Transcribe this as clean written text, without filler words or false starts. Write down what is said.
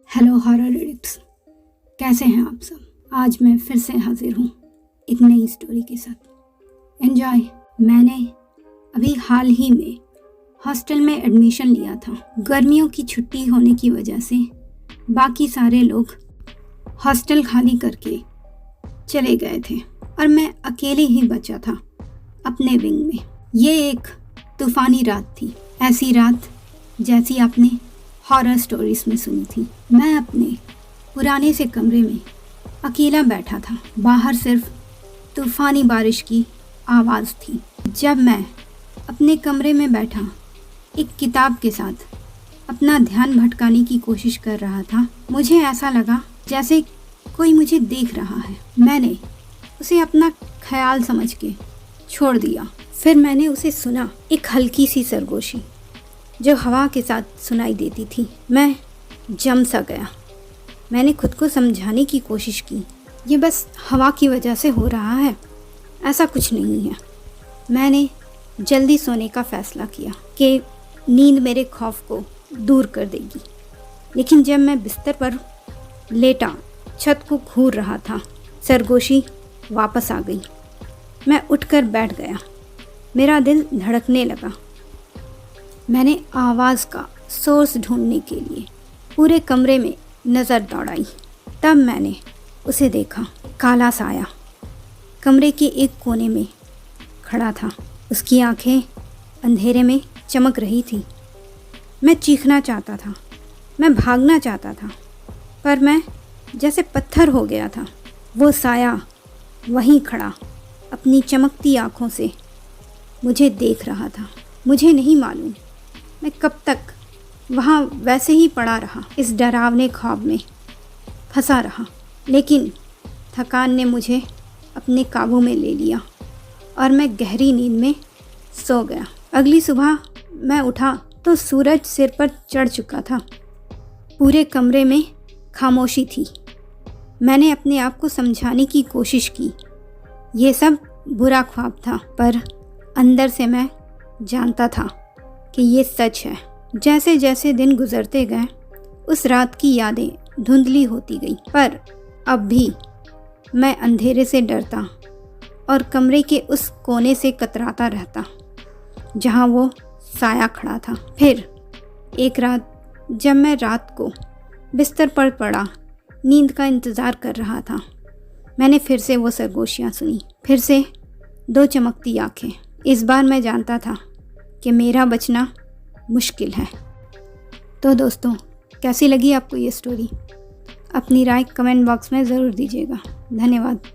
Hello horror addicts, कैसे हैं आप सब। आज मैं फिर से हाजिर हूँ एक नई स्टोरी के साथ। एंजॉय। मैंने अभी हाल ही में हॉस्टल में एडमिशन लिया था। गर्मियों की छुट्टी होने की वजह से बाकी सारे लोग हॉस्टल खाली करके चले गए थे और मैं अकेले ही बचा था अपने विंग में। ये एक तूफानी रात थी, ऐसी रात जैसी आपने हॉरर स्टोरीज में सुनी थी। मैं अपने पुराने से कमरे में अकेला बैठा था। बाहर सिर्फ तूफानी बारिश की आवाज़ थी। जब मैं अपने कमरे में बैठा एक किताब के साथ अपना ध्यान भटकाने की कोशिश कर रहा था, मुझे ऐसा लगा जैसे कोई मुझे देख रहा है। मैंने उसे अपना ख्याल समझ के छोड़ दिया। फिर मैंने उसे सुना, एक हल्की सी सरगोशी जो हवा के साथ सुनाई देती थी। मैं जम सा गया। मैंने खुद को समझाने की कोशिश की, ये बस हवा की वजह से हो रहा है, ऐसा कुछ नहीं है। मैंने जल्दी सोने का फ़ैसला किया कि नींद मेरे खौफ को दूर कर देगी। लेकिन जब मैं बिस्तर पर लेटा छत को घूर रहा था, सरगोशी वापस आ गई। मैं उठकर बैठ गया। मेरा दिल धड़कने लगा। मैंने आवाज़ का सोर्स ढूंढने के लिए पूरे कमरे में नज़र दौड़ाई। तब मैंने उसे देखा। काला साया कमरे के एक कोने में खड़ा था। उसकी आंखें अंधेरे में चमक रही थी। मैं चीखना चाहता था, मैं भागना चाहता था, पर मैं जैसे पत्थर हो गया था। वो साया वहीं खड़ा अपनी चमकती आँखों से मुझे देख रहा था। मुझे नहीं मालूम मैं कब तक वहाँ वैसे ही पड़ा रहा, इस डरावने ख्वाब में फंसा रहा। लेकिन थकान ने मुझे अपने काबू में ले लिया और मैं गहरी नींद में सो गया। अगली सुबह मैं उठा तो सूरज सिर पर चढ़ चुका था। पूरे कमरे में खामोशी थी। मैंने अपने आप को समझाने की कोशिश की, ये सब बुरा ख्वाब था, पर अंदर से मैं जानता था कि ये सच है। जैसे जैसे दिन गुजरते गए उस रात की यादें धुंधली होती गई, पर अब भी मैं अंधेरे से डरता और कमरे के उस कोने से कतराता रहता जहाँ वो साया खड़ा था। फिर एक रात जब मैं रात को बिस्तर पर पड़ा नींद का इंतज़ार कर रहा था, मैंने फिर से वो सरगोशियाँ सुनी। फिर से दो चमकती आँखें। इस बार मैं जानता था कि मेरा बचना मुश्किल है। तो दोस्तों, कैसी लगी आपको ये स्टोरी? अपनी राय कमेंट बॉक्स में ज़रूर दीजिएगा। धन्यवाद।